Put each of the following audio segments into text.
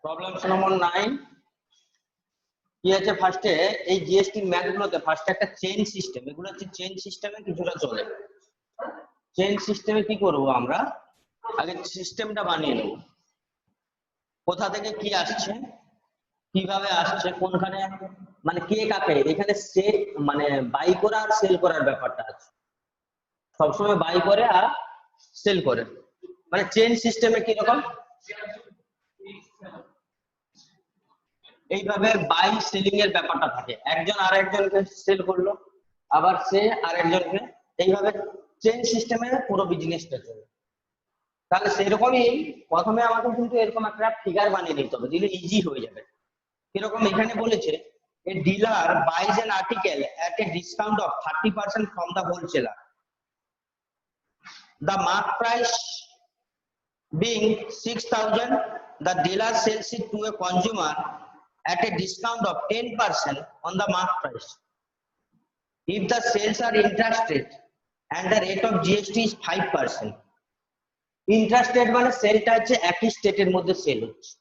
Problem নম্বর 9 কি আছে ফার্স্টে এই জিএসটি ম্যাথ গুলোতে ফার্স্টে একটা চেইন সিস্টেম, এগুলো হচ্ছে চেইন সিস্টেমে কিছুটা চলে। চেইন সিস্টেমে কি করব আমরা, আগে সিস্টেমটা বানিয়ে নেব, কোথা থেকে কি আসছে, কিভাবে আসছে, কোনখানে মানে কে কাকে, এখানে সেল মানে বাই করা আর সেল করার ব্যাপারটা আছে, সবসময় বাই করে আর সেল করে। মানে চেইন সিস্টেমে কি রকম এইভাবে বাই সেলিং এর ব্যাপারটা থাকে, একজন আরেকজনকে সেল করলো, আবার সে আরেকজনকে, এইভাবে চেইন সিস্টেমে পুরো বিজনেসটা চলে। তাহলে সেরকমই প্রথমে আমাকে কিন্তু এরকম একটা ফিগার বানিয়ে নিতে হবে, দিলে ইজি হয়ে যাবে। কিরকম এখানে বলেছে a dealer buys an article at a discount of 30% from the wholesaler. The mark price being 6,000, the dealer sells it to a consumer at a discount of 10% on the mark price. If the sales are intrastate and the rate of GST is 5%. Intrastate মানে সেলটা হচ্ছে একই স্টেটের মধ্যে sell হচ্ছে,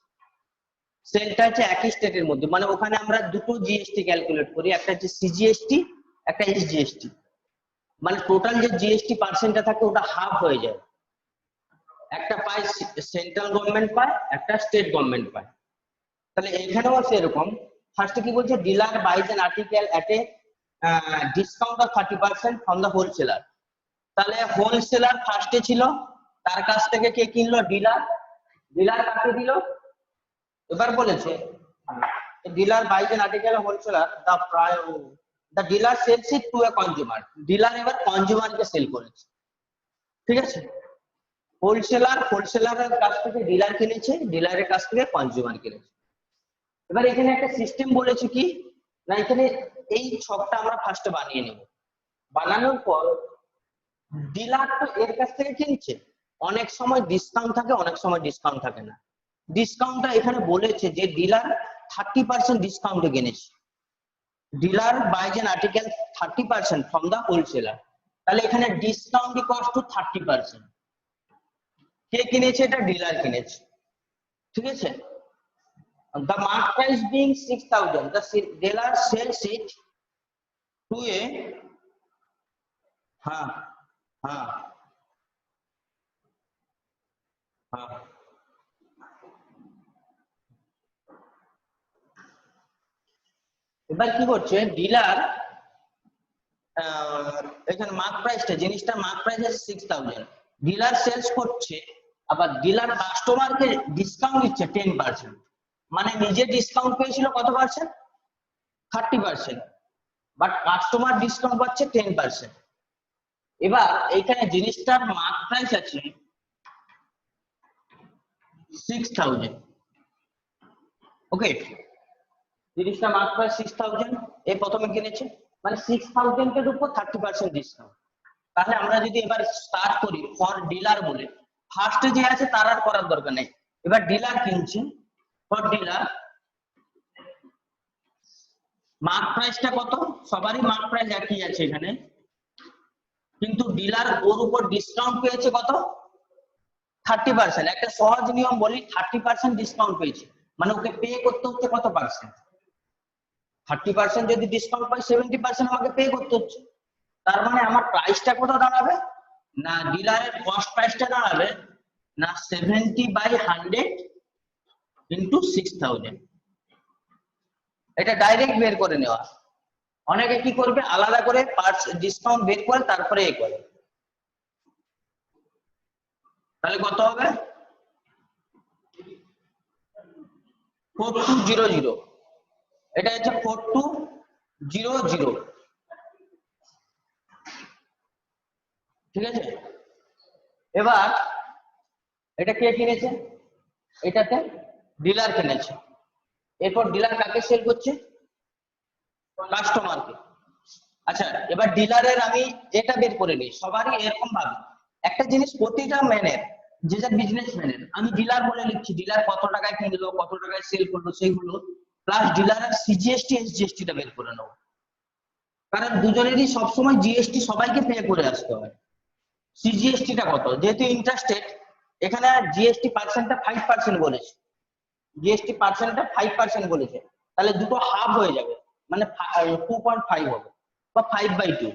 সেলটা হচ্ছে একই স্টেটের মধ্যে, মানে ওখানে আমরা দুটো জিএসটি ক্যালকুলেট করি, একটা হচ্ছে সিজিএসটি, একটা এসজিএসটি, মানে টোটাল যে জিএসটি পার্সেন্টটা থাকে ওটা হাফ হয়ে যায়, একটা পায় সেন্ট্রাল গভর্নমেন্ট পায়, একটা স্টেট গভর্নমেন্ট পায়। তাহলে এখানেও সেরকম ফার্স্টে কি বলছে, dealer buys an article at A discount of 30% from the wholesaler. তাহলে হোলসেলার ফার্স্টে ছিল, তার কাছ থেকে কে কিনলো, ডিলার, ডিলার কাকে দিল, এবার বলেছে dealer buys an article wholesaler, the dealer sells it to a consumer, dealer এবার কনজিউমারকে সেল করেছে, ঠিক আছে। হোলসেলারের কাছ থেকে ডিলার কিনেছে, ডিলারের কাছ থেকে কনজিউমার কিনেছে। এবার এখানে একটা সিস্টেম বলেছে কি না, এখানে এই ছকটা আমরা ফার্স্টে বানিয়ে নেব, বানানোর পর ডিলার তো এর কাছ থেকে কিনছে, অনেক সময় ডিসকাউন্ট থাকে, অনেক সময় ডিসকাউন্ট থাকে না। ডিসকাউন্টটা এখানে বলেছে যে ডিলার 30% ডিসকাউন্টে কিনেছে, dealer buys an article 30% from the wholesaler, তাহলে এখানে ডিসকাউন্ট ইকুয়ালস টু 30%, কে কিনেছে, এটা ডিলার কিনেছে, ঠিক আছে। The mark price being 6,000, the dealer sells it to a हाँ हाँ हाँ এবার কি করছে ডিলার, এখানে মার্ক প্রাইসটা, জিনিসটা মার্ক প্রাইস আছে 6,000, ডিলার সেলস করছে, আবার ডিলার কাস্টমারকে ডিসকাউন্ট দিচ্ছে 10%, মানে নিজে ডিসকাউন্ট পেয়েছিল কত পার্সেন্ট, 30%, বাট কাস্টমার ডিসকাউন্ট পাচ্ছে 10%। এবার এইখানে জিনিসটার মার্ক প্রাইস আছে 6,000, ওকে, জিনিসটা মার্ক প্রাইস 6,000, এই প্রথমে কিনেছে, মানে 6,000 এর উপর 30% ডিসকাউন্ট। তাহলে আমরা যদি এবার স্টার্ট করি ফর ডিলার বলে, ফার্স্টে যে আছে তার আর করার দরকার নেই, এবার ডিলার কিনছে, ফর ডিলার মার্ক প্রাইসটা কত, সবারই মার্ক প্রাইস একই আছে এখানে, কিন্তু ডিলার ওর উপর ডিসকাউন্ট পেয়েছে কত, 30%। একটা সহজ নিয়ম বলি, 30% ডিসকাউন্ট পেয়েছে মানে ওকে পে করতে হচ্ছে কত পার্সেন্ট, 30% যদি ডিসকাউন্ট পাই 70% আমাকে পে করতে হচ্ছে। তার মানে আমার প্রাইসটা কত দাঁড়াবে, না ডিলারের কস্ট প্রাইসটা দাঁড়াবে না 70/100 ইন্টু 6,000, এটা ডাইরেক্ট বের করে নেওয়া। অনেকে কি করবে, আলাদা করে ডিসকাউন্ট বের করে তারপরে এ করে, তাহলে কত হবে 4200, এটা হচ্ছে 4200, ঠিক আছে। এবার এটা কে কিনেছে, এটাতে ডিলার কিনেছে, এরপর ডিলার কাকে সেল করছে, কাস্টমারকে। আচ্ছা এবার ডিলারের আমি এটা বের করে নিই, সবারই এরকম ভাবে একটা জিনিস, প্রতিটা ম্যানের যে যা বিজনেস ম্যানের আমি ডিলার বলে লিখছি, ডিলার কত টাকায় কিনলো, কত টাকায় সেল করলো সেইগুলো, প্লাস ডিলারের সিজিএসটি এসজিএসটি টা বের করে নেবো, কারণ দুজনেরই সবসময় জিএসটি সবাইকে পে করে আসতে হয়। সিজিএসটি টা কত, যেহেতু ইন্টারেস্টেড এখানে জিএসটি পার্সেন্টটা 5% বলেছে, জিএসটি পার্সেন্টটা 5% বলেছে, তাহলে দুটো হাফ হয়ে যাবে, মানে 2.5 হবে বা 5/2।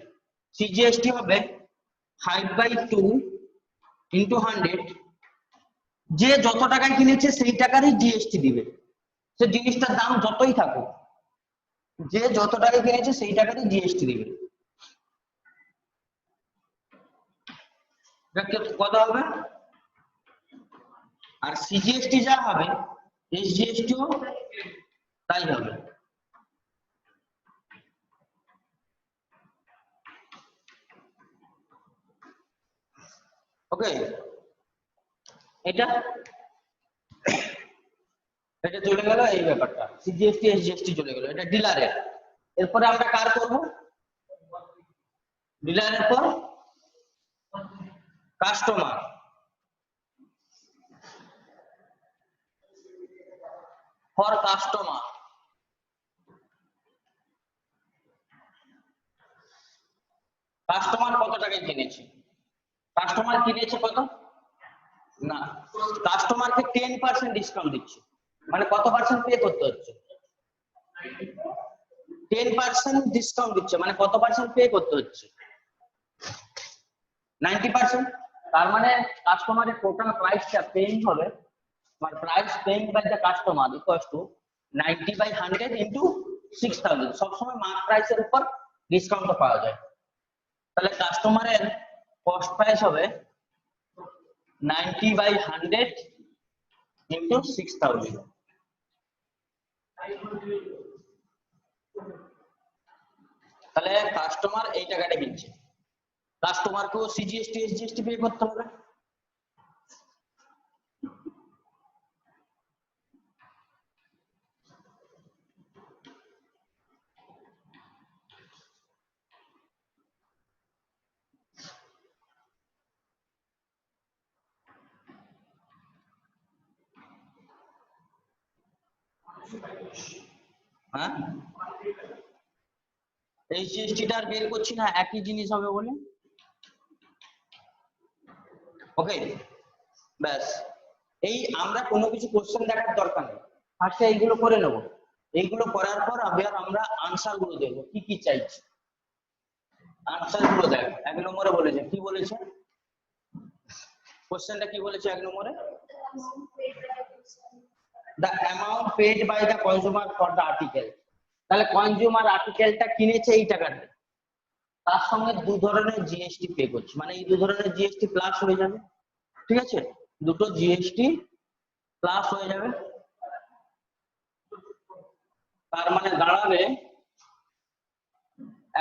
সিজিএসটি হবে 5/2 ইন্টু 100। যে যত টাকায় কিনেছে সেই টাকারই জিএসটি দিবে, সে জিনিসটার দাম যতই থাকুক, যে যত টাকায় কিনেছে সেই টাকারই জিএসটি দিবে। কত হবে? আর সিজিএসটি যা হবে এসজিএসটিও তাই হবে। ওকে, এটা এটা চলে গেল, এই ব্যাপারটা সিজিএসটি এসজিএসটি চলে গেল, এটা ডিলারের। এরপরে আমরা কার করব? ডিলারের পর কাস্টমার। ফর কাস্টমার, কাস্টমার কত টাকায় কিনেছে? কাস্টমার কিনেছে কত? না, কাস্টমারকে 10% ডিসকাউন্ট দিচ্ছে, মানে কত পার্সেন্ট পে করতে হচ্ছে? 10% ডিসকাউন্ট দিচ্ছে, মানে কত পার্সেন্ট পে করতে হচ্ছে? 90%। তার মানে কাস্টমারের টোটাল প্রাইসটা পেইং হবে, মানে price paying by the customer equals to 90/100 into 6000। সবসময় মার্ক প্রাইসের উপর ডিসকাউন্ট পাওয়া যায়, তাহলে কাস্টমারের কস্ট প্রাইস হবে 90/100 ইনটু 6000। তাহলে কাস্টমার এই টাকাটা কিনছে, কাস্টমারকেও সিজিএসটি এসজিএসটি পে করতে হবে। হ্যাঁ, এইচজিএসটিটা আর বের করছি না, একই জিনিস হবে বলে। ওকে, ব্যাস। এই আমরা কোনো কিছু কোশ্চেন দেখার দরকার নেই, ফার্স্টে এইগুলো করে নেব, এইগুলো করার পর আবার আমরা আনসার গুলো দেখবো কি কি চাইছি। আনসার গুলো দেখ, 1 নম্বরে বলেছে, কি বলেছে কোশ্চেনটা, কি বলেছে 1 নম্বরে? the amount paid by the consumer for the article। তাহলে কনজিউমার আর্টিকেলটা কিনেছে এই টাকাতে, তার সঙ্গে দু ধরনের জিএসটি পে করছে, মানে এই দু ধরনের জিএসটি প্লাস হয়ে যাবে, ঠিক আছে? দুটো জিএসটি প্লাস হয়ে যাবে, তার মানে দাঁড়াবে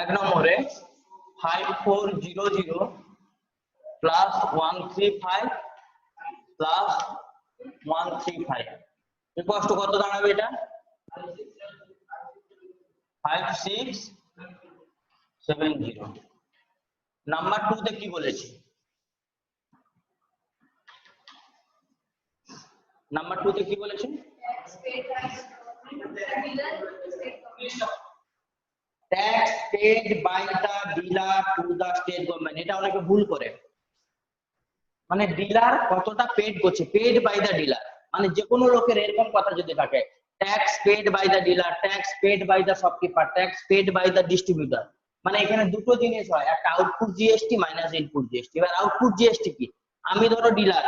1 নম্বরে 5400 প্লাস 135 প্লাস 135 ইকুয়াল টু কত দাঁড়াবে? এটা 5670। নাম্বার 2 তে কি বলেছি? নাম্বার 2 তে কি বলেছে? Tax paid by the dealer to the state government. এটা অনেকে ভুল করে, মানে ডিলার কতটা পেড করছে, পেড বাই দা ডিলার, মানে যে কোনো লোকের এরকম কথা যদি থাকে, tax paid by the dealer, tax paid by the shopkeeper, tax paid by the distributor, মানে এখানে দুটো জিনিস হয়, একটা output GST minus input GST. এবার আউটপুট জিএসটি কি? আমি ধরো ডিলার,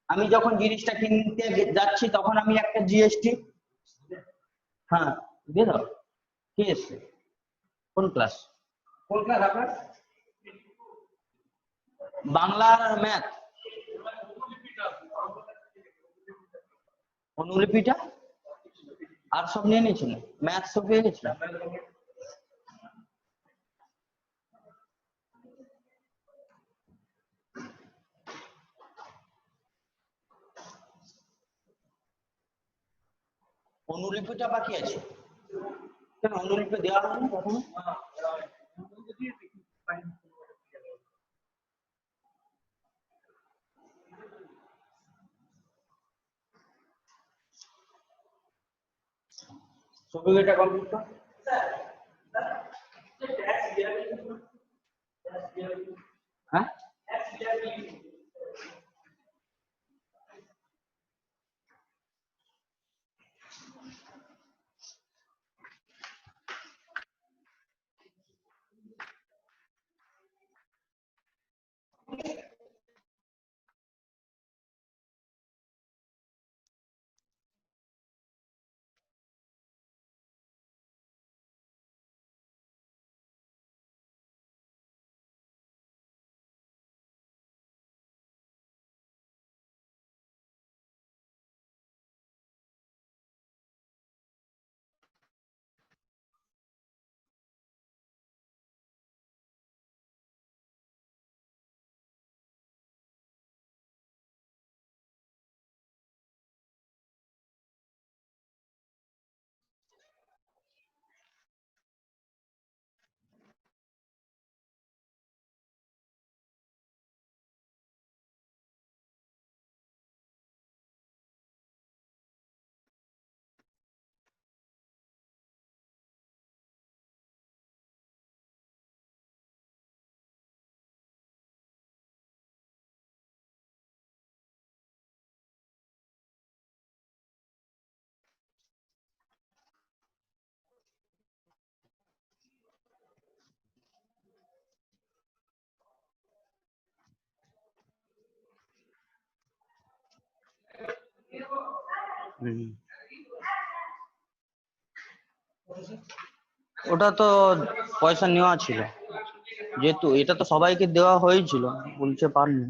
আমি যখন জিনিসটা কিনতে যাচ্ছি তখন আমি একটা জিএসটি, হ্যাঁ দিয়ে দাও, কি এসছে? কোন ক্লাস? কোন ক্লাস আপনার? বাংলা ম্যাথ অনুলিপিটা আর সব নিয়ে নিয়েছিল, ম্যাথ সব পেয়ে গেছিল। অনুলিপিটা বাকি আছে, কেন অনুলিপি দেওয়া হয়নি কখনো? ছবি এটা কমপ্লিট কর। হ্যাঁ, ওটা তো পয়সা নেওয়া ছিল, যেহেতু এটা তো সবাইকে দেওয়া হয়েছিল, বলছে পারনি।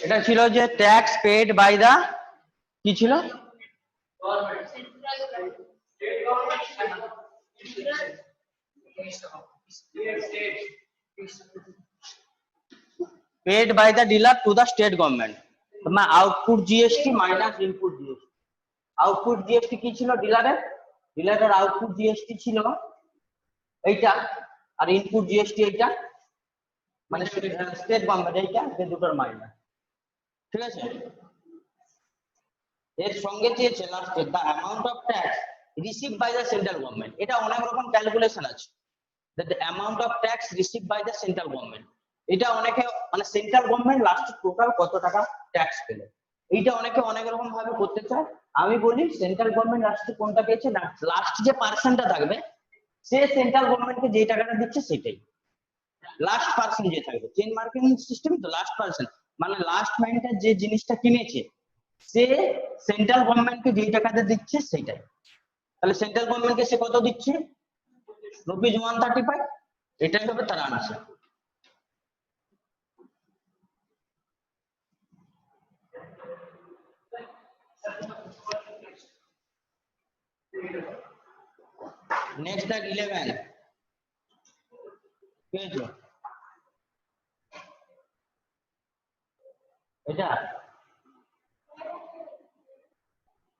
এটা ছিল যে ট্যাক্স পেড বাই দা, কি ছিল? Paid by the dealer to the state government. তোমার output GST minus input GST. Output GST কি ছিল ডিলারের আউটপুট জিএসটি ছিল এইটা, আর ইনপুট জিএসটি এইটা, মানে স্টেট গভর্নমেন্ট এইটা, এই দুটোর মাইনাস। ঠিক আছে, এর সঙ্গে চেয়েছে লাস্টে the amount of tax receive by the central government. এটা অনেক রকম ক্যালকুলেশন আছে, the amount of tax receive by the central government. এটা অনেকে মানে সেন্ট্রাল গভর্নমেন্ট লাস্টে টোটাল কত টাকা ট্যাক্স পেল, এইটা অনেকে অনেক রকম ভাবে করতে চায়। আমি বলি সেন্ট্রাল গভর্নমেন্ট লাস্টে কোনটা পেয়েছে না, লাস্ট যে পার্সেন্টটা থাকবে সে সেন্ট্রাল গভর্নমেন্টকে যেই টাকাটা দিচ্ছে সেটাই লাস্ট পার্সেন্ট যে থাকবে। চেন মার্কেটিং সিস্টেম তো লাস্ট পার্সেন্ট, মানে লাস্ট ম্যানটা যে জিনিসটা কিনেছে সে সেন্ট্রাল গভর্নমেন্টকে যেই টাকাটা দিচ্ছে সেটাই। তাহলে সেন্ট্রাল গভর্নমেন্টকে সে কত দিচ্ছে? রুপিস 135, এটাই হবে তার আনসার। নেক্সট দেখ 11 পেয়েছো এটা?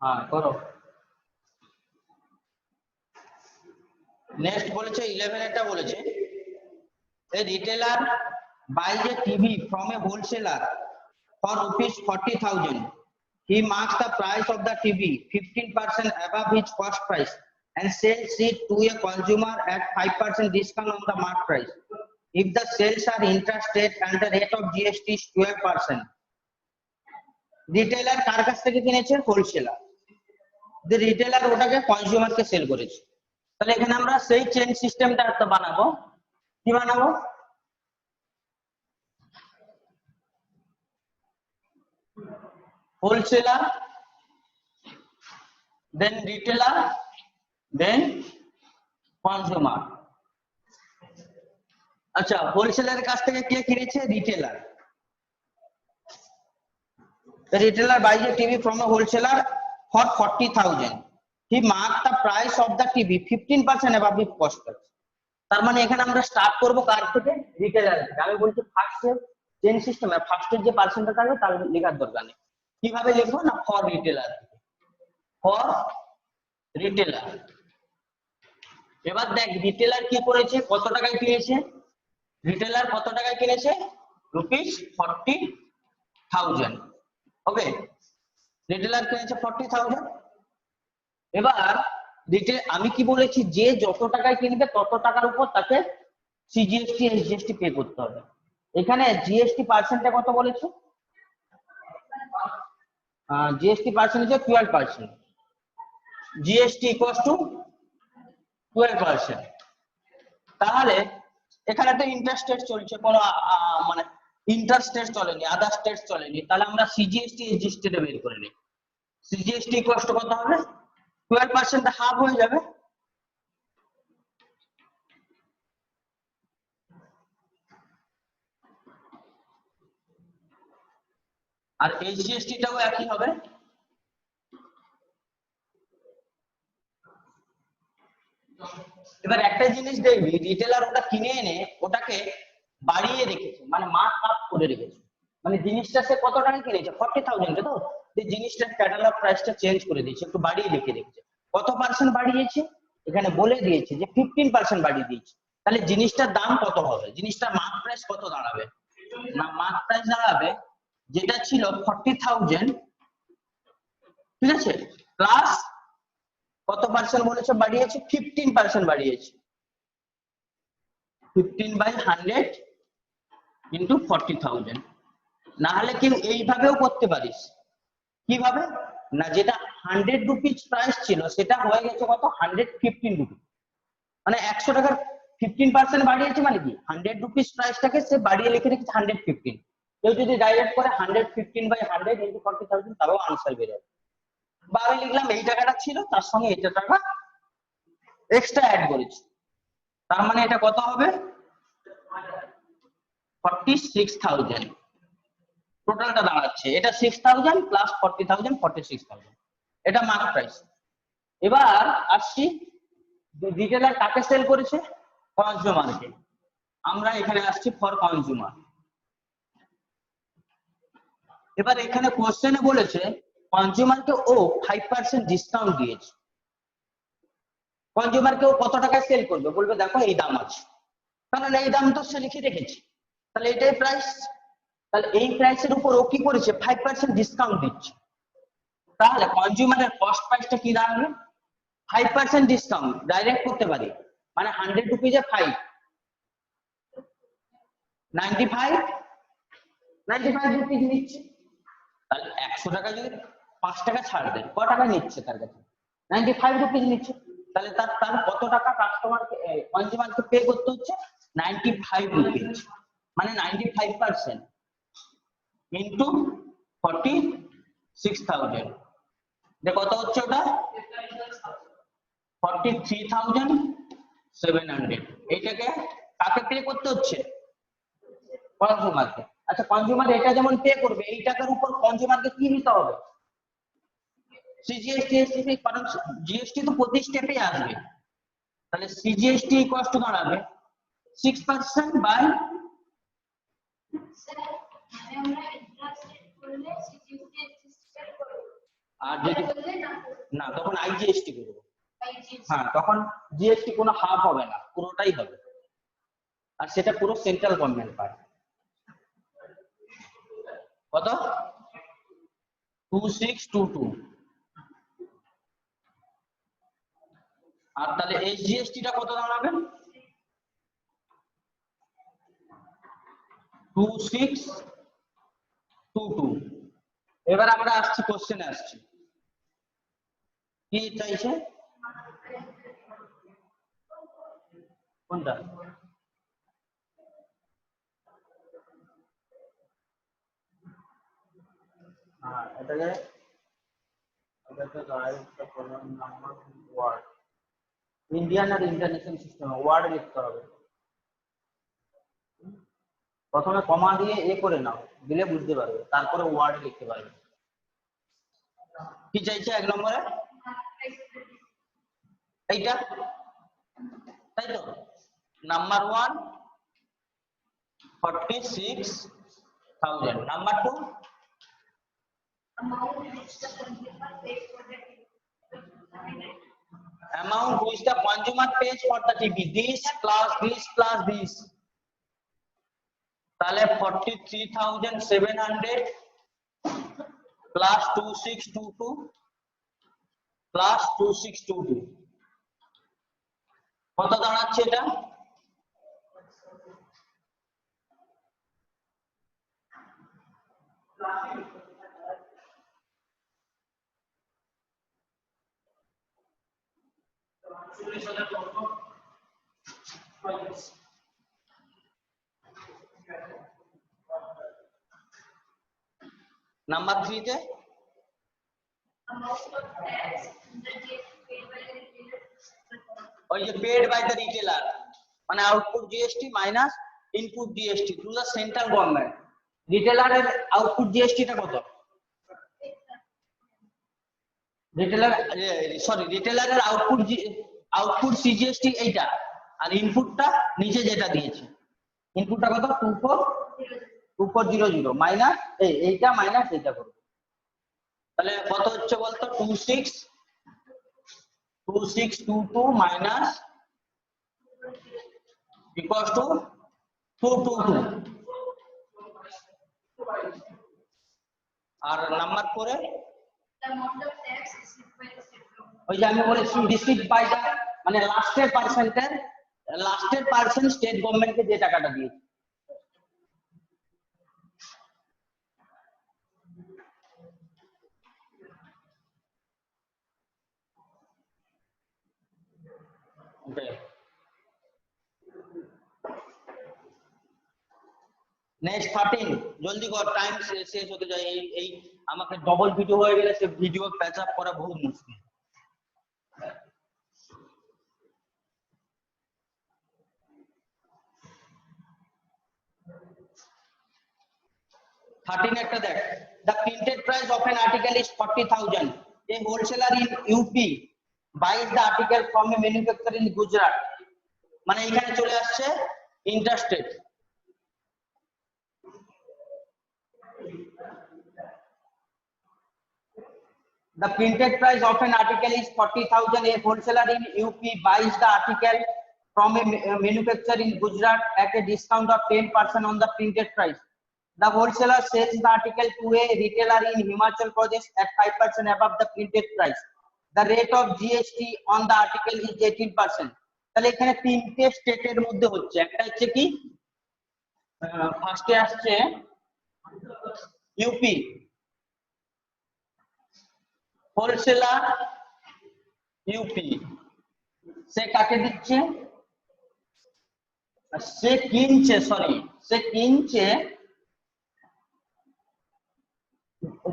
হ্যাঁ করো। নেক্সট বলেছে 11 এটা বলেছে a retailer buys a TV from a wholesaler for rupees 40,000. He marks the price of the TV 15% above his cost price and sells it to a consumer at 5% discount on the mark price. If the sales are interstate and the rate of GST is 12%. Retailer কার কাছ থেকে কিনেছে? Wholesaler. যে retailer ওটাকে কনজিউমারকে sell করেছে। তাহলে এখানে আমরা সেই চেন সিস্টেমটা একটা বানাবো। কি বানাবো? হোলসেলার, দেন রিটেলার, দেন কনজিউমার। আচ্ছা, হোলসেলারের কাছ থেকে কে কিনেছে? Retailer. The retailer buys a TV from a wholesaler for 40,000. He marked the price of the TV 15% above the cost price. তার মানে এখানে আমরা স্টার্ট করব কার থেকে? রিটেলার থেকে। আমি বলছি ফার্স্ট চেন সিস্টেমে ফার্স্টের যে পার্সেন্টটা থাকবে তার লেখার দরকার নেই। কিভাবে লিখবো না, ফর রিটেলার, ফর রিটেলার। এবার দেখ রিটেলার কি করেছে, কত টাকায় কিনেছে? রিটেলার কত টাকায় কিনেছে? রুপিস 40,000। ওকে, রিটেলার কিনেছে 40,000। এবার আমি কি বলেছি, যে যত টাকায় কিনবে তত টাকার উপর তাকে সিজিএসটি এসজিএসটি পে করতে হবে। এখানে জিএসটি পার্সেন্টটা কত বলেছে? জিএসটি পার্সেন্ট হচ্ছে 12%। GST equals to 12%। তাহলে এখানে তো ইন্টারস্টেট চলছে, কোনো মানে ইন্টারস্টেট চলেনি, আদার স্টেট চলেনি। তাহলে আমরা সিজিএসটি এসজিএসটি বের করে নিই। সিজিএসটি ইকুয়ালস টু কত হবে? 12% হাফ হয়ে যাবে। আর এইচজিএসটি টাও একই হবে। এবার একটা জিনিস দেখবি, রিটেলার ওটা কিনে এনে ওটাকে বাড়িয়ে রেখেছে, মানে মার্ক আপ করে রেখেছে। মানে জিনিসটা সে কত টাকা কিনেছে? 40,000 তো, যে জিনিসটার ক্যাটালগ প্রাইসটা চেঞ্জ করে দিয়েছে, একটু বাড়িয়ে লিখে রেখেছে। কত পার্সেন্ট বাড়িয়েছে? এখানে বলে দিয়েছে যে 15% বাড়িয়ে দিয়েছে। তাহলে জিনিসটার দাম কত হবে? জিনিসটার মার্ক প্রাইস কত দাঁড়াবে? না, মার্ক প্রাইস দাঁড়াবে যেটা ছিল 40,000, ঠিক আছে, প্লাস কত পার্সেন্ট বলেছে বাড়িয়েছে? 15% বাড়িয়েছে। 15/100 ইন্টু 40,000। না হলে কেউ এইভাবেও করতে পারিস। কিভাবে না, যেটা 100 রুপিস প্রাইস ছিল সেটা হয়ে গেছে কত? 115 রুপি, মানে 100 টাকার 15% বাড়িয়েছে মানে কি 100 রুপিস প্রাইসটাকে সে বাড়িয়ে লিখে রেখেছে 115। কেউ যদি ডাইরেক্ট করে 115/100 ইন্টু 40,000 তারও আনসার বের হবে। বা আমি লিখলাম এই টাকাটা ছিল তার সঙ্গে এই টাকা এক্সট্রা অ্যাড করেছি, তার মানে এটা কত হবে 46,000 টোটালটা দাঁড়াচ্ছে। এটা 6,000 প্লাস 40,000 46,000, এটা মার্ক প্রাইস। এবার আসছি রিটেলার কাকে সেল করেছে, কনজিউমারকে। আমরা এখানে আসছি ফর কনজিউমার। এবার এখানে কোশ্চেনে বলেছে কনজিউমারকে ও 5% ডিসকাউন্ট দিয়েছে। কনজিউমারকে ও কত টাকায় সেল করবে, বলবে দেখো এই দাম আছে, কারণ এই দাম তো সে লিখে রেখেছে, তাহলে এটাই প্রাইস। তাহলে এই প্রাইসের উপর ও কি করেছে 5% ডিসকাউন্ট দিচ্ছে, তাহলে কনজিউমারের কস্ট প্রাইসটা কি দাঁড়াবে 5% ডিসকাউন্ট ডাইরেক্ট করতে পারি, মানে 100 রুপিজে 5 95 রুপিজ নিচ্ছে। তাহলে 100 টাকা যদি 5 টাকা ছাড় দেন ক টাকা নিচ্ছে তার কাছে 95 রুপিজ নিচ্ছে। তাহলে তার তার কত টাকা কাস্টমারকে কনজিউমারকে পে করতে হচ্ছে 95 রুপিজ, মানে 95% ইনটু 46,000, যে কত হচ্ছে ওটা 43,700। এইটাকে কাকে পে করতে হচ্ছে কনজিউমারকে। আচ্ছা কনজিউমার এটা যেমন পে করবে, এই টাকার উপর কনজিউমারকে কি নিতে হবে সিজিএসটি এসটিপি, কারণ জিএসটি তো প্রতি স্টেপে আসবে। তাহলে সিজিএসটি কষ্ট দাঁড়াবে 6% বাই, আর যদি না তখন আইজিএসটি করবো, হ্যাঁ তখন জিএসটি কোনো হাফ হবে না, পুরোটাই হবে, আর সেটা পুরো সেন্ট্রাল গভর্নমেন্ট পায়। কত 2622, আর তাহলে এই জিএসটিটা কত দাঁড়াবে 2622। এবার আমরা আসছি কোশ্চেনে আসছি, কি চাইছে কোনটা, হ্যাঁ এটাকে নাম্বার ওয়ার্ড ইন্ডিয়ান আর ইন্টারন্যাশনাল সিস্টেম ওয়ার্ড লিখতে হবে। প্রথমে কমা দিয়ে এ করে নাও, দিলে বুঝতে পারবে, তারপরে ওয়ার্ড লিখতে পারবে। কি চাইছে 1 নম্বরে এইটা, তাই তো number 1 46,000, number 2 amount which the consumer pays for the TV, this plus this plus this, তাহলে 43,700 plus 2622 plus 2622 কত দাঁড়াচ্ছে এটা নাম্বার 3 তে ওই যে পেড বাই দ্য রিটেলার, মানে output GST minus input GST to the central government. রিটেলারের output জিএসটিটা কত, রিটেলারের আউটপুট সিজিএসটি এইটা, আর ইনপুটটা নিচে যেটা দিয়েছে ইনপুটটা কত 2400 মাইনাস এইটা মাইনাস এইটা করবে, তাহলে কত হচ্ছে বলতো 2622 মাইনাস ইকুয়ালস টু 222, আর নাম্বার 4 এ ওই যে আমি বলেছি রিসিভ বাই দা, মানে লাস্টের পার্সেন্ট স্টেট গভর্নমেন্টকে যে টাকাটা দিয়েছে। নেক্সট 13 জলদি কর, টাইম শেষ হতে যায়। এই আমাকে ডবল ভিডিও হয়ে গেলে সে ভিডিও প্যাচ আপ করা বহুত মুশকিল। একটা দেখ, the printed price of an article is 40,000. A wholesaler in UP buys the article from a manufacturer in Gujarat. মানে এখানে চলে আসছে interstate. The printed price of an article is 40,000. A wholesaler in UP buys the article from a manufacturer in Gujarat at a discount of 10% on the printed price. The wholesaler sells the article to a retailer in Himachal Pradesh at 5% above the printed price. The rate of GST on the article is 18%. তাহলে এখানে তিনটে স্টেটের মধ্যে হচ্ছে, একটা হচ্ছে কি ফার্স্টে আসছে ইউপি, হোলসেলার ইউপি, সে কাকে দিচ্ছে, সে কিনছে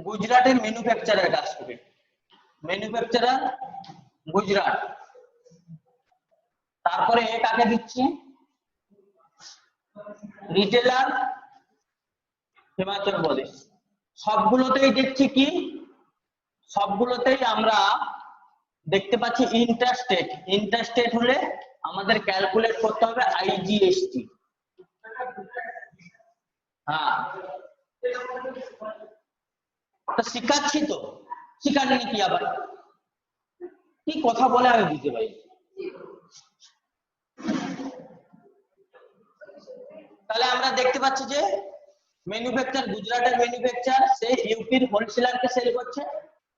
গুজরাটের ম্যানুফ্যাকচারের কাছ থেকে, ম্যানুফ্যাকচারার গুজরাট। তারপরে কাকে দিচ্ছে, রিটেলার হিমাচল প্রদেশ। সবগুলোতেই দেখছি কি, সবগুলোতেই আমরা দেখতে পাচ্ছি ইন্টারস্টেট। ইন্টারস্টেট হলে আমাদের ক্যালকুলেট করতে হবে আইজিএসটি। হ্যাঁ, শিখাচ্ছি তো, শিখানি কি আবার কি কথা বলে আমি বুঝতে পারি। তাহলে আমরা দেখতে পাচ্ছি যে ম্যানুফ্যাকচার, গুজরাটের ম্যানুফ্যাকচার সে ইউপির হোলসেলারকে সেল করছে,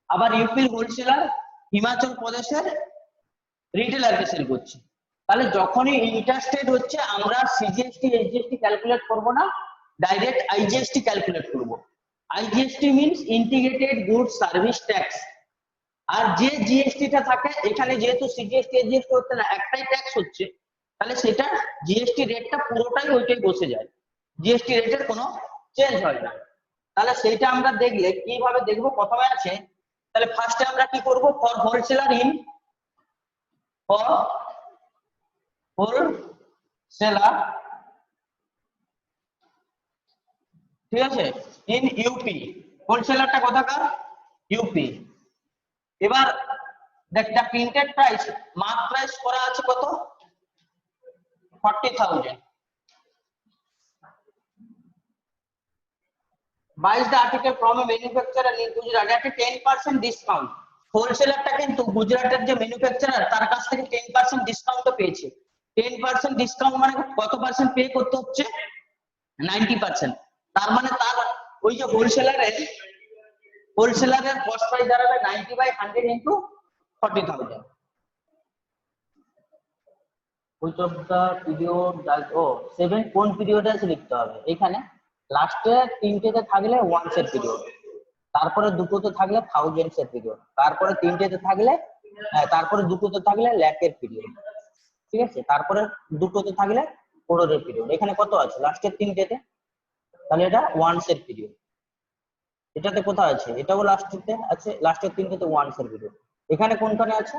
আবার ইউপির হোলসেলার হিমাচল প্রদেশের রিটেলারকে সেল করছে। তাহলে যখনই ইন্টারস্টেট হচ্ছে আমরা সিজিএসটি এইচজিএসটি ক্যালকুলেট করব না, ডাইরেক্ট আইজিএসটি ক্যালকুলেট করব। IGST means integrated goods service tax. আর যে জিএসটিটা থাকে এখানে, যেহেতু সিজিএসটি এইচজিএসটি হচ্ছে না, একটাই ট্যাক্স হচ্ছে, তাহলে সেটা জিএসটি রেটটা পুরোটাই ওইটাই বসে যায়, জিএসটি রেটের কোনো চেঞ্জ হয় না। তাহলে সেইটা আমরা দেখলে কিভাবে দেখবো, প্রথমে আছে, তাহলে ফার্স্টে আমরা কি করব, for wholesaler in, for wholesaler, ঠিক আছে, ইন ইউপি, হোলসেলারটা কোথাকার, ইউপি। এবার দেখ, the printed price, mark price করা আছে কত, 40,000। buys the article from a manufacturer in Gujarat at a 10% discount. হোলসেলারটা কিন্তু গুজরাটের যে ম্যানুফ্যাকচারার তার কাছ থেকে 10% ডিসকাউন্টও পেয়েছে। 10% ডিসকাউন্ট মানে কত পার্সেন্ট পে করতে হচ্ছে, 90%। তার মানে তার ওই যে হোলসেলারের কস্ট প্রাইস দাঁড়াবে 90/100 into 40,000। which of the period does, ও 7 কোন পিরিয়ডে আছে লিখতে হবে। এখানে লাস্টে তিনটেতে থাকলে ওয়ান্স এর পিরিয়ড, তারপরে দুটোতে থাকলে থাউজেন্ডস এর পিরিয়ড, তারপরে তিনটেতে থাকলে, তারপরে দুটোতে থাকলে ল্যাকের পিরিয়ড, ঠিক আছে, তারপরে দুটোতে থাকলে করোড়ের পিরিয়ড। এখানে কত আছে লাস্টের তিনটেতে, তাহলে এটা ওয়ান্স এর পিরিয়ড। এটাতে কোথায় আছে, এটাও লাস্টেতে আছে, লাস্টের তিনটেতে ওয়ান্স এর পিরিয়ড। এখানে কোনখানে আছে,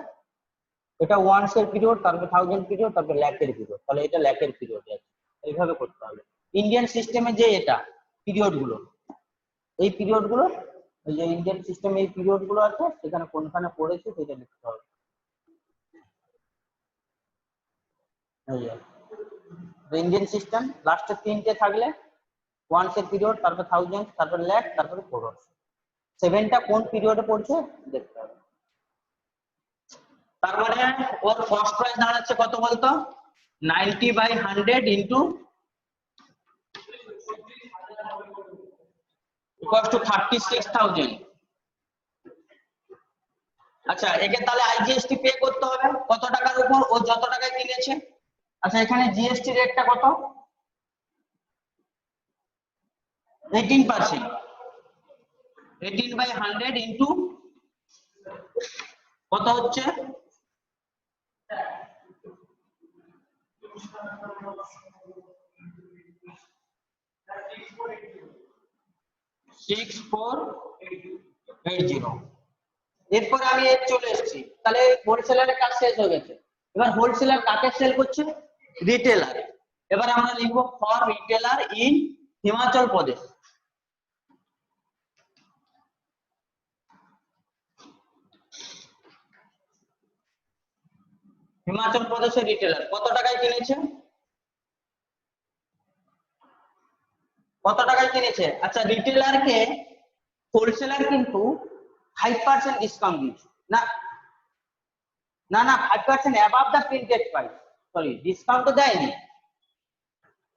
এটা ওয়ান্স এর পিরিয়ড, তারপর থাউজেন্ড পিরিয়ড, তারপর ল্যাকের পিরিয়ড, তাহলে এটা ল্যাকের পিরিয়ড আছে। এইভাবে করতে হবে ইন্ডিয়ান সিস্টেমে, যে এটা পিরিয়ড গুলো, এই পিরিয়ড গুলো, এই যে ইন্ডিয়ান সিস্টেমে এই পিরিয়ড গুলো আছে, সেখানে কোনখানে পড়েছে সেটা লিখতে হবে। ইন্ডিয়ান সিস্টেম লাস্টের তিনটে থাকলে ওয়ান্স এর পিরিয়ড, তারপর থাউজেন্ড, তারপর ল্যাক, তারপর করোড়। 7টা কোন পিরিয়ডে পড়ছে দেখতে হবে। তার মানে ওর কস্ট প্রাইস দাঁড়াচ্ছে কত বলতো, 90/100 ইনটু ইকুয়াল টু 36,000। আচ্ছা, একে তাহলে আইজিএসটি পে করতে হবে কত টাকার উপর, ও যত টাকায় কিনেছে। আচ্ছা, এখানে জিএসটি রেটটা কত, 18%। 18/100 ইনটু কত হচ্ছে, 36,000 6480। এরপরে আমি এর চলে এসেছি, তাহলে হোলসেলারের কাজ শেষ হয়ে গেছে। এবার হোলসেলার কাকে সেল করছে? রিটেলার। এবার আমরা লিখবো for retailer in Himachal Pradesh. Himachal প্রদেশের রিটেলার কত টাকায় কিনেছে? কত টাকায় কিনেছে? আচ্ছা, রিটেলারকে হোলসেলার কিন্তু 5% ডিসকাউন্ট দিয়েছে না, না না 5% above the printed price, sorry discount তো দেয়নি।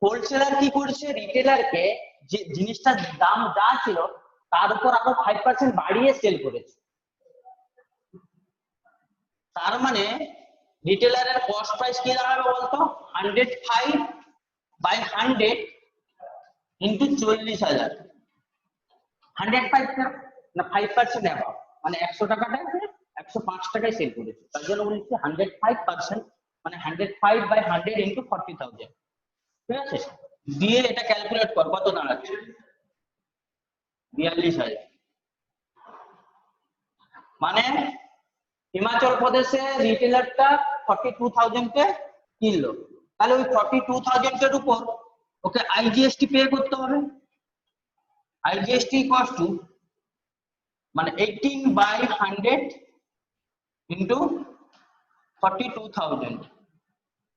হোলসেলার কি করেছে? রিটেলারকে যে জিনিসটার দাম যা ছিল তার উপর আরো 5% বাড়িয়ে সেল করেছে। তার মানে রিটেলারের কস্ট প্রাইস কি দাঁড়াবে বলতো? 105/100 ইন্টু 40,000। 105 না 5% অ্যাবাভ, মানে 100 টাকাটায় 105 টাকায় সেল করেছে, তার জন্য বলেছি 105%, মানে 105/100 ইন্টু 40,000। ঠিক আছে, দিয়ে এটা ক্যালকুলেট কর কত দাঁড়াচ্ছে? 42,000। মানে হিমাচল প্রদেশে রিটেলারটা 42,000 কে কিনলো, তাহলে ওই 42,000 এর উপর ওকে আইজিএসটি পে করতে হবে। আইজিএসটি ইকুয়ালস টু মানে 18/100 ইন্টু 42,000,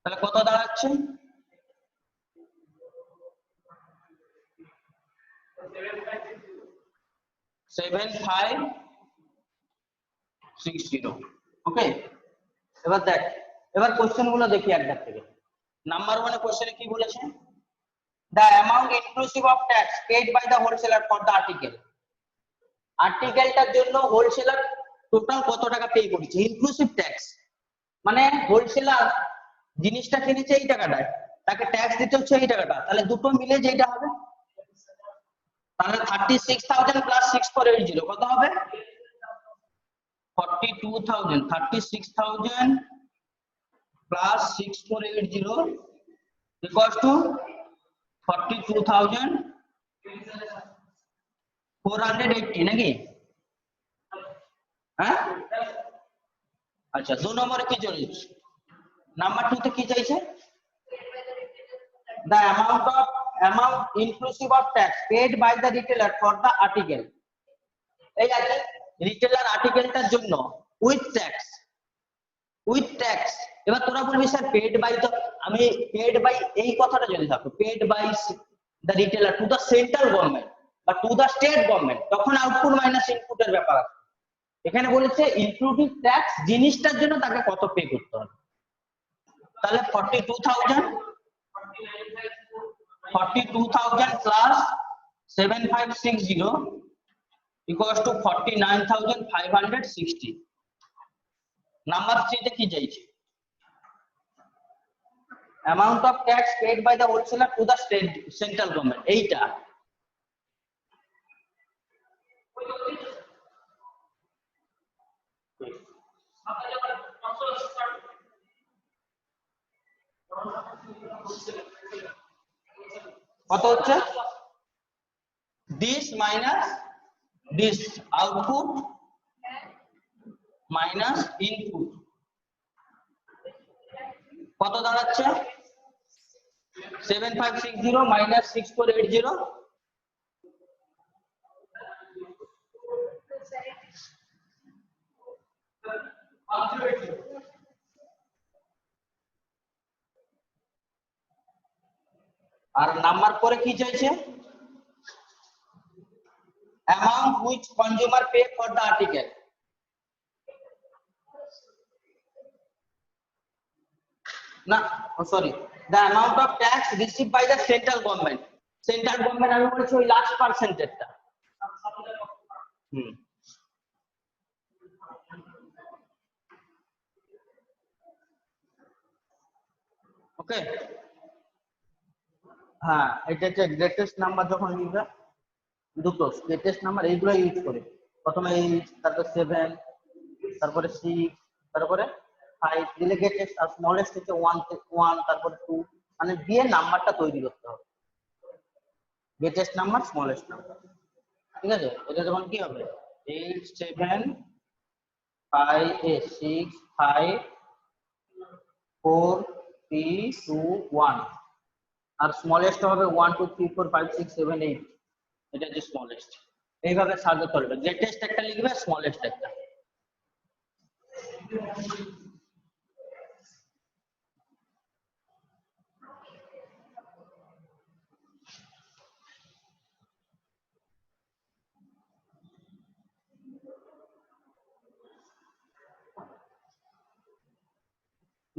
তাহলে কত দাঁড়াচ্ছে? 7560। ওকে, এবার দেখ, এবার কোশ্চেন গুলো দেখি একবার থেকে। নাম্বার 1 এ কোশ্চেনে কি বলেছে? The amount inclusive of tax paid by the wholesaler for the article. আর্টিকেলটার জন্য হোলসেলার টোটাল কত টাকা পে করেছে? ইনক্লুসিভ ট্যাক্স, মানে হোলসেলার জিনিসটা কিনেছে এই টাকাটায়, তাকে ট্যাক্স দিতে হচ্ছে এই টাকাটা, তাহলে দুটো মিলে যেটা হবে, তাহলে 36,000 প্লাস 6480 কত হবে? 42,000। 36,000 প্লাস 6480 ইকুয়ালস টু 42,480 নাকি? হ্যাঁ, আচ্ছা 2 নম্বরে কি চলছে? নাম্বার 2 তে কি চাইছে? The amount inclusive of tax paid by the retailer for the article. এই আছে রিটেলার আর্টিকেলটার জন্য উইথ ট্যাক্স। এবার তোরা বলবি স্যার পেড বাই, তো আমি পেড বাই এই কথাটা যদি থাকো paid by the retailer to the central government বা টু দ্য স্টেট গভর্নমেন্ট, তখন আউটপুট মাইনাস ইনপুটের ব্যাপার আছে। এখানে বলেছে ইনক্লুডিং ট্যাক্স জিনিসটার জন্য তাকে কত পে করতে হবে, তাহলে 42,000 প্লাস 7560 equals to 49,560। নাম্বার 3 তে কি চাইছে? Amount of tax paid by the wholesaler to the central government, এইটা কত হচ্ছে? This minus this, output minus input, কত দাঁড়াচ্ছে? 7560 মাইনাস 6480, আর নাম্বার পরে কি চাইছে? Amount which consumer pay for the article. না sorry, the amount of tax received by the central government. Central government আমি বলছি ওই লাস্ট পার্সেন্টেজটা। ওকে, হ্যাঁ এটা হচ্ছে গ্রেটেস্ট নাম্বার, যখন লিখবে দুটো গ্রেটেস্ট নাম্বার এইগুলো ইউজ করে, প্রথমে 8, তারপর 7, তারপরে 6, তারপরে 5 দিলে গ্রেটেস্ট, আর স্মলেস্ট হচ্ছে 1, তারপরে 2, মানে দিয়ে নাম্বারটা তৈরি করতে হবে। গ্রেটেস্ট নাম্বার স্মলেস্ট নাম্বার, ঠিক আছে। এটা যেমন কি হবে 8 7 5 6 5 4 3 2 1, আর স্মলেস্ট হবে 1 2 3 4 5 6 7 8, এটা হচ্ছে স্মলেস্ট। এইভাবে সাজাতে হবে, গ্রেটেস্ট একটা লিখবে, স্মলেস্ট একটা।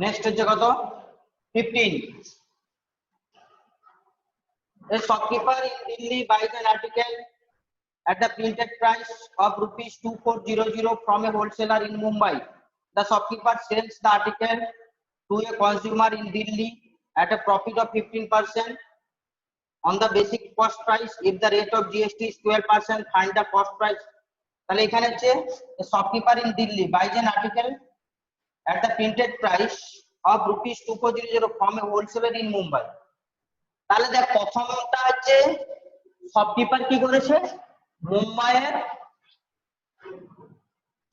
নেক্সট হচ্ছে কত 15। A shopkeeper in Delhi buys an article at the printed price of rupees 2400 from a wholesaler in Mumbai. The shopkeeper sells the article to a consumer in Delhi at a profit of 15% on the basic cost price. If the rate of GST is 12%, find the cost price. তাহলে এখানে হচ্ছে a shopkeeper in Delhi buys an article at the printed price of rupees 2400 from a wholesaler in Mumbai. তাহলে দেখ প্রথমটা হচ্ছে shopkeeper কি করেছে, মুম্বাইয়ের,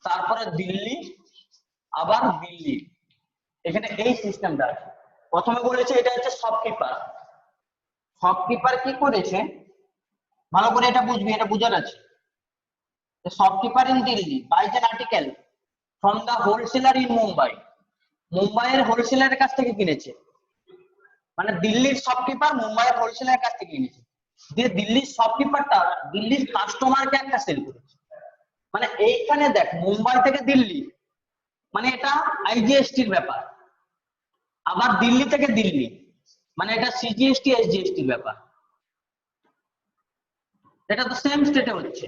তারপরে দিল্লি, আবার দিল্লি, এখানে এই সিস্টেমটা আছে। প্রথমে বলেছে এটা হচ্ছে শপকিপার, শপকিপার কি করেছে ভালো করে এটা বুঝবি, এটা বুঝার আছে। Shopkeeper in Delhi buys an article from the wholesaler in Mumbai, মুম্বাইয়ের হোলসেলারের কাছ থেকে কিনেছে, মানে দিল্লির শপকিপার মুম্বাইয়ের হোলসেলারের কাছ থেকে কিনেছে, দিয়ে দিল্লির শপকিপারটা দিল্লির কাস্টমারকে একটা সেল করেছে। মানে এইখানে দেখ মুম্বাই থেকে দিল্লি, মানে এটা আইজিএসটির ব্যাপার, আবার দিল্লি থেকে দিল্লি, মানে এটা সিজিএসটি এসজিএসটির ব্যাপার, এটা তো সেম স্টেটে হচ্ছে।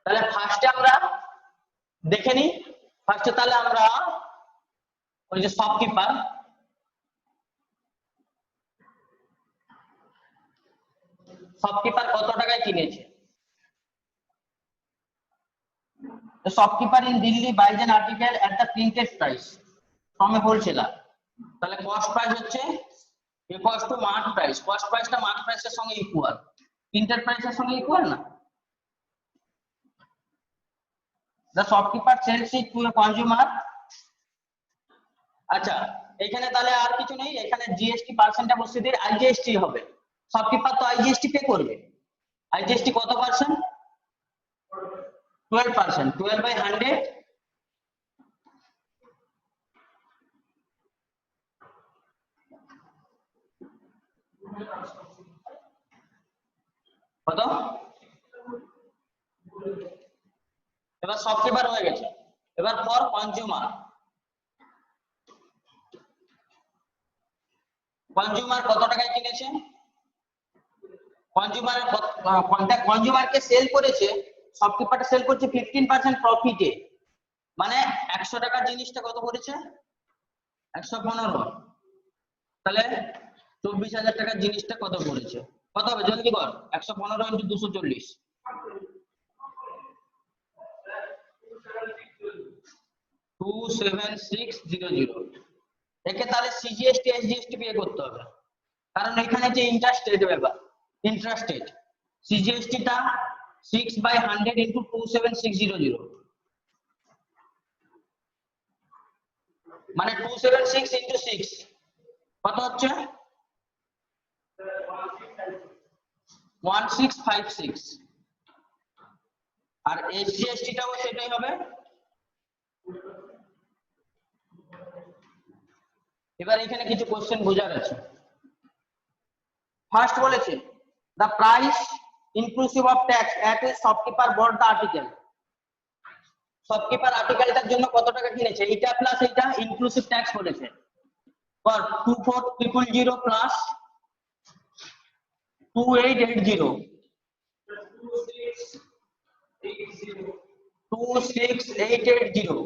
তাহলে ফার্স্টে আমরা দেখে নিই, ফার্স্টে তাহলে আমরা ওই যে শপকিপার, শপকিপার কত টাকায় কিনেছে। The shopkeeper in Delhi buys an article at the printed price from a wholesaler. তাহলে কস্ট প্রাইস হচ্ছে equals to mark price, cost প্রাইসটা মার্ক প্রাইসের সঙ্গে ইকুয়াল, প্রিন্টেড প্রাইসের সঙ্গে ইকুয়াল না। The shopkeeper sells it to a consumer. আচ্ছা এখানে তাহলে আর কিছু নেই, এখানে জিএসটি পার্সেন্টটা বসিয়ে দিয়ে আইজিএসটি হবে, শপকিপার তো আইজিএসটি পে করবে, আইজিএসটি কত পার্সেন্ট 12%, 12/100 কত, এবার শপকিপার হয়ে গেছে। এবার ফর কনজিউমার, কনজিউমার কত টাকায় কিনেছে, কনজিউমারের কনজিউমারকে সেল করেছে, শপকিপারটা সেল করছে 15% প্রফিটে, মানে 100 টাকার জিনিসটা কত করেছে 115, তাহলে 24,000 টাকার জিনিসটা কত করেছে, কত হবে জলদি কর, 115 ইন্টু 240, 27600। একে তাহলে সিজিএসটি এসজিএসটি পে করতে হবে, কারণ এখানে যে ইন্টারস্টেট ব্যাপার, ইন্টারস্টেট সিজিএসটিটা 6/100 ইন্টু 27600, মানে 276 ইন্টু 6 কত হচ্ছে 1656, আর এসজিএসটিটাও সেটাই হবে। এবার এখানে কিছু কোশ্চেন বোঝার আছে। ফার্স্ট বলেছে the price inclusive of tax at which shopkeeper bought the article, shopkeeper আর্টিকেলটার জন্য কত টাকা কিনেছে, এইটা প্লাস এইটা ইনক্লুসিভ ট্যাক্স বলেছে, for 2400 plus 2880, 26880।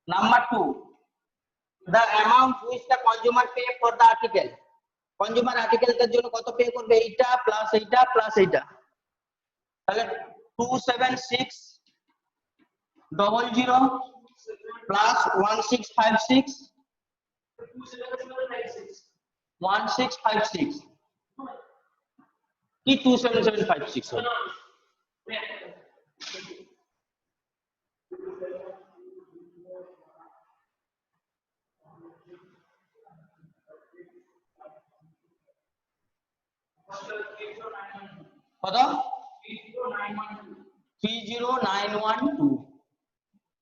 Number 2, the amount which the consumer pay for the article, consumer আর্টিকেলটার জন্য কত পে করবে, এইটা প্লাস এইটা প্লাস এইটা, তাহলে 27600 প্লাস 1656 1656 কি 27756 হবে? কত? 30912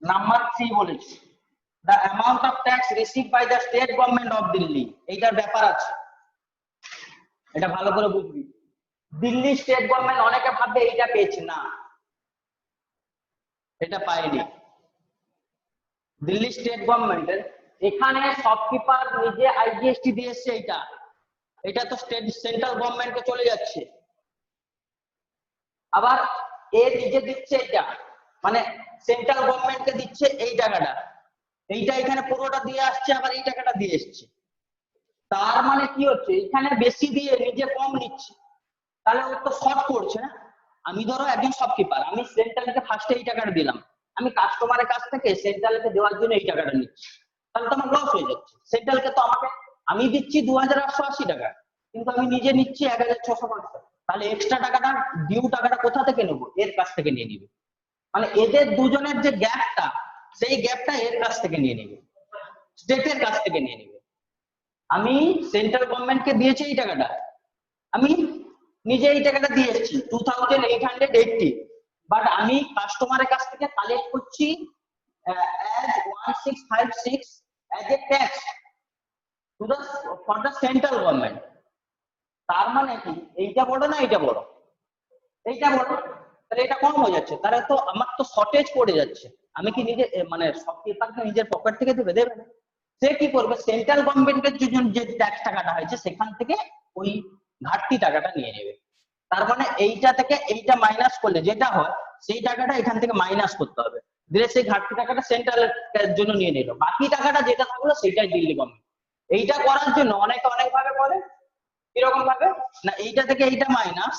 নাম্বার 3 বলেছি the amount of tax received by the state government of Delhi এইটার ব্যাপার আছে, এটা ভালো করে বুঝবি। দিল্লি স্টেট গভর্নমেন্ট অনেকে ভাববে এইটা পেয়েছে, না এটা পায়নি। দিল্লি স্টেট গভর্নমেন্টের এখানে শপকিপার নিজে আইজিএসটি দিয়ে এসছে, এটা তো স্টেট সেন্ট্রাল গভর্নমেন্টকে চলে যাচ্ছে। আবার এ নিজে দিচ্ছে এটা, মানে সেন্ট্রাল গভর্নমেন্টকে দিচ্ছে এই টাকাটা, এইটা এখানে পুরোটা দিয়ে আসছে, আবার এই টাকাটা দিয়ে এসছে। তার মানে কি হচ্ছে, এখানে বেশি দিয়ে নিজে কম নিচ্ছে, তাহলে ও তো শর্ট করছে না। আমি ধরো একজন শপকিপার, আমি সেন্ট্রালকে ফার্স্টে এই টাকাটা দিলাম, আমি কাস্টমারের কাছ থেকে সেন্ট্রালকে দেওয়ার জন্য এই টাকাটা নিচ্ছি, তাহলে তো আমার লস হয়ে যাচ্ছে। সেন্ট্রালকে তো আমি দিচ্ছি 2880 টাকা, কিন্তু আমি নিজে নিচ্ছি 1650, তাহলে এক্সট্রা টাকাটা ডিউ টাকাটা কোথা থেকে নেবো? এর কাছ থেকে নিয়ে নিবে। মানে এদের দুজনের যে গ্যাপটা, সেই গ্যাপটা এর কাছ থেকে নিয়ে নিবে, স্টেটের কাছ থেকে নিয়ে নিবে। আমি সেন্ট্রাল গভর্নমেন্টকে দিয়েছি এই টাকাটা, আমি নিজে এই টাকাটা দিয়ে এসেছি 2880, বাট আমি কাস্টমারের কাছ থেকে কালেক্ট করছি as 1656 as a tax for the central government। তার মানে কি এইটা বড় না এইটা বড়? এইটা বড়, তাহলে এটা কম হয়ে যাচ্ছে, তাহলে তো আমার তো শর্টেজ পড়ে যাচ্ছে। আমি কি নিজে মানে শপকিপারকে নিজের পকেট থেকে দেবে না, সে কি করবে, সেন্ট্রাল গভর্নমেন্টের জন্য যে ট্যাক্স টাকাটা হয়েছে সেখান থেকে ওই ঘাটতি টাকাটা নিয়ে নেবে। তার মানে এইটা থেকে এইটা মাইনাস করলে যেটা হয়, সেই টাকাটা এখান থেকে মাইনাস করতে হবে, দিলে সেই ঘাটতি টাকাটা সেন্ট্রালের জন্য নিয়ে নিল, বাকি টাকাটা যেটা থাকলো সেটাই দিল্লি গভর্নমেন্ট। এইটা করার জন্য অনেকে অনেক ভাবে করে, কিরকম ভাবে না, এইটা থেকে এইটা মাইনাস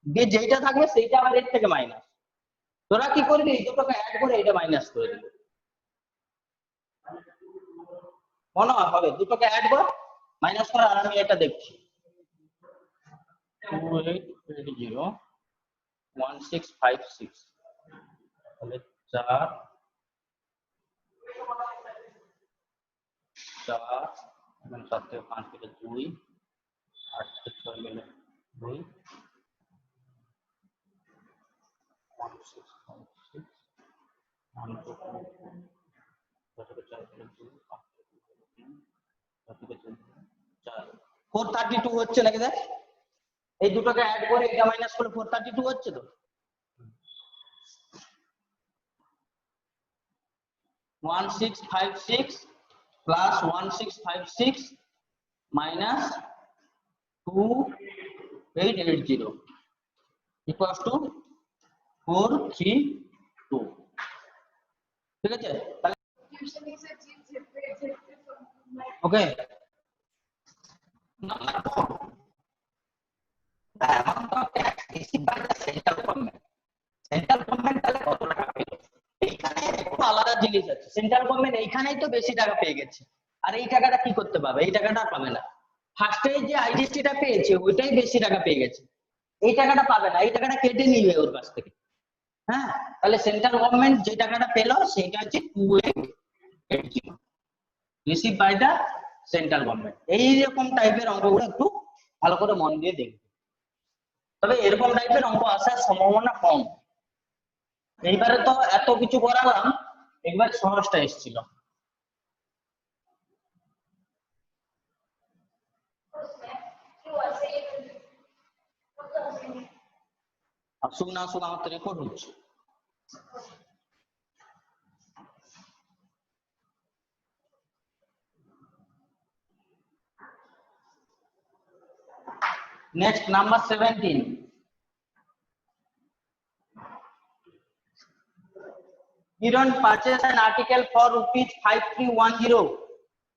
দিয়ে যেটা থাকবে সেইটা আবার এর থেকে মাইনাস। তোরা কি করবি, এই দুটোকে অ্যাড করে এইটা মাইনাস করে দিবি, মনে হবে দুটোকে অ্যাড কর মাইনাস কর। আর আমি এটা দেখছি 28801656, তাহলে 4 এবং 7 থেকে 5 গেলে 2, 8 থেকে 6 গেলে 2, 1656 1 2 6 থেকে 4 গেলে 2, 5 থেকে 3, 6 থেকে 4 432 হচ্ছে নাকি? দেখ এই দুটোকে অ্যাড করে এটা মাইনাস করলে 432 হচ্ছে তো। 1656 প্লাস 1656 মাইনাস 2880 ইকুয়ালস টু 432। ঠিক আছে, তাহলে ওকে। Number 4, the amount of tax received by the central government. Central government তাহলে কত টাকা পেল? এইখানে একটু আলাদা জিনিস আছে, সেন্ট্রাল গভর্নমেন্ট এইখানেই তো বেশি টাকা পেয়ে গেছে, আর এই টাকাটা কি করতে পারবে? এই টাকাটা পাবে না। ফার্স্টে যে আইজিএসটিটা পেয়েছে ওইটাই বেশি টাকা পেয়ে গেছে, এই টাকাটা পাবে না, এই টাকাটা কেটে নিবে ওর কাছ থেকে। হ্যাঁ, তাহলে সেন্ট্রাল গভর্নমেন্ট যে টাকাটা পেলো সেটা হচ্ছে 2880 receive by the central government. এইরকম টাইপের অঙ্কগুলো একটু ভালো করে মন দিয়ে দেখবে, তবে এরকম টাইপের অঙ্ক আসার সম্ভাবনা কম। এইবারে তো এত কিছু করালাম, একবার সহজটা এসেছিল। আসুক না আসুক, আমার তো রেকর্ড হচ্ছে। Next, number 17. Kiran purchased an article for ₹5310,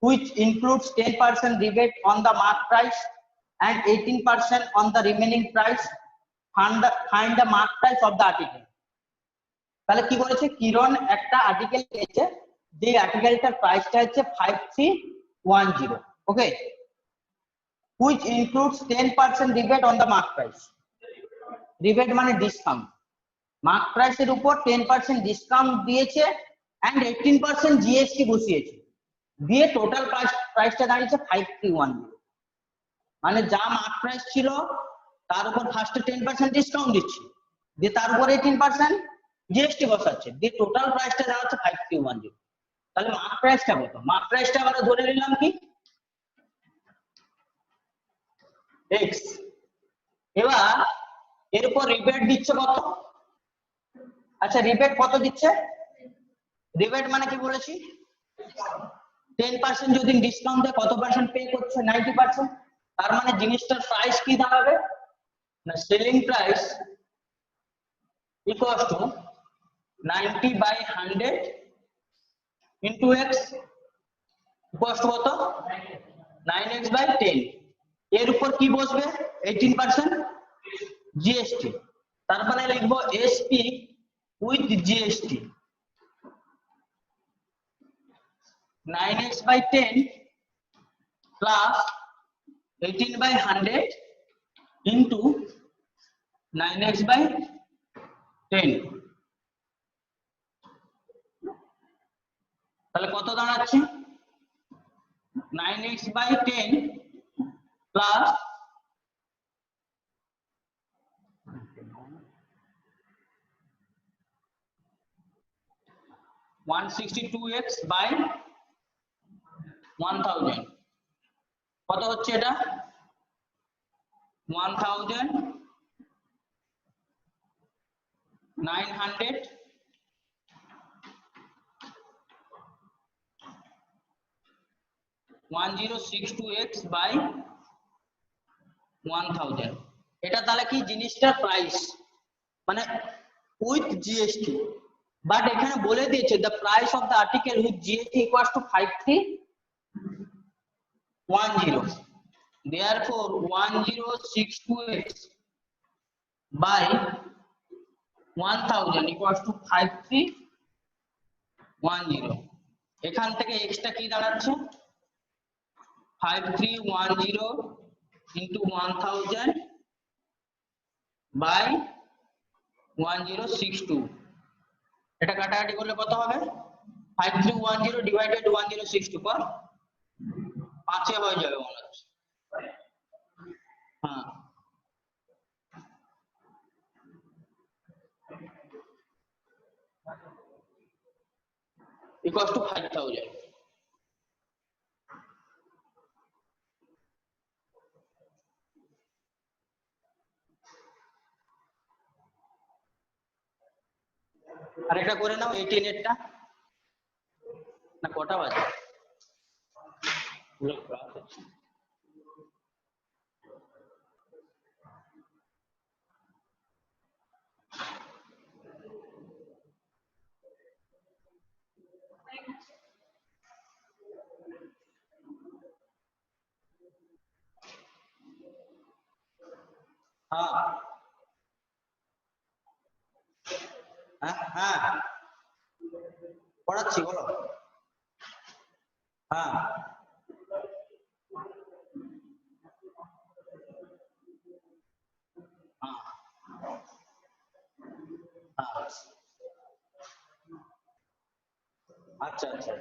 which includes 10% rebate on the mark price and 18% on the remaining price. Find the mark price of the article. তাহলে কি বলেছে, কিরণ একটা আর্টিকেল পেয়েছে, যে আর্টিকেলটার প্রাইসটা হচ্ছে 5310। ওকে, which includes 10% rebate on the mark price. rebate মানে discount, mark প্রাইসের উপর 10% ডিসকাউন্ট দিয়েছে এন্ড 18% জিএসটি বসিয়েছে, দিয়ে টোটাল প্রাইসটা দাঁড়িয়েছে 5310। মানে যা মার্ক প্রাইস ছিল তার উপর ফার্স্টে 10% ডিসকাউন্ট দিচ্ছে, দিয়ে তার উপর 18% জিএসটি বসাচ্ছে, দিয়ে টোটাল প্রাইসটা দাঁড়াচ্ছে 5310। তাহলে মার্ক প্রাইসটা কত? মার্ক প্রাইসটা আমরা ধরে নিলাম কি x। এবার এর উপর রিবেট দিচ্ছে কত? আচ্ছা রিবেট কত দিচ্ছে? রিবেট মানে কি বলেছি, 10% যদি ডিসকাউন্ট দেয় কত পার্সেন্ট পে করছে? 90%। তার মানে জিনিসটার প্রাইস কি দাঁড়াবে না, selling price equals to 90/100 into x equals to কত? 9x/10। এর উপর কি বসবে? 18% জিএসটি। তার মানে লিখবো SP with GST 9x/10 plus 18/100 into 9x/10। তাহলে কত দাঁড়াচ্ছে? 9x/10 plus 162x/1000। কত হচ্ছে এটা? 1900 1062x/1000। এটা তাহলে কি জিনিসটার প্রাইস মানে উইথ জিএসটি, বাট এখানে বলে দিয়েছে the price of the article with GST equals to 5310। therefore 1062x/1000 equals to 5310। এখান থেকে x টা কি দাঁড়াচ্ছে? 5310 into 1000 by 1062। এটা কাটাকাটি করলে কত হবে? 5310 ডিভাইডেড 1062 পর 5 এ হয়ে যাবে মনে হচ্ছে। হ্যাঁ equals to 5000। আর এটা করে নাও 18 এরটা না কটা বাজে? হ্যাঁ হ্যাঁ হ্যাঁ পড়াচ্ছি, বলো। হ্যাঁ হ্যাঁ হ্যাঁ আচ্ছা আচ্ছা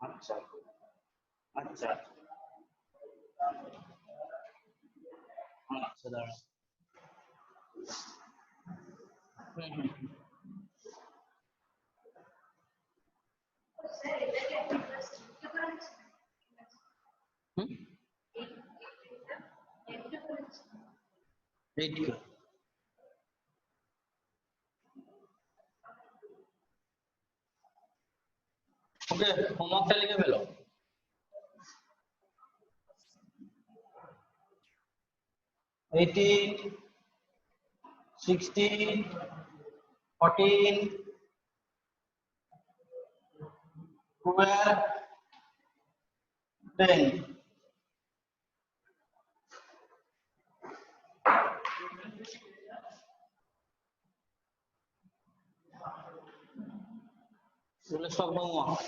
আচ্ছা আচ্ছা আচ্ছা দাঁড়া। হুম হুম হুম 8K। ওকে হোমওয়ার্কটা লিখে ফেলো। 18 16 14 12 10। এগুলো সব হোমওয়ার্ক।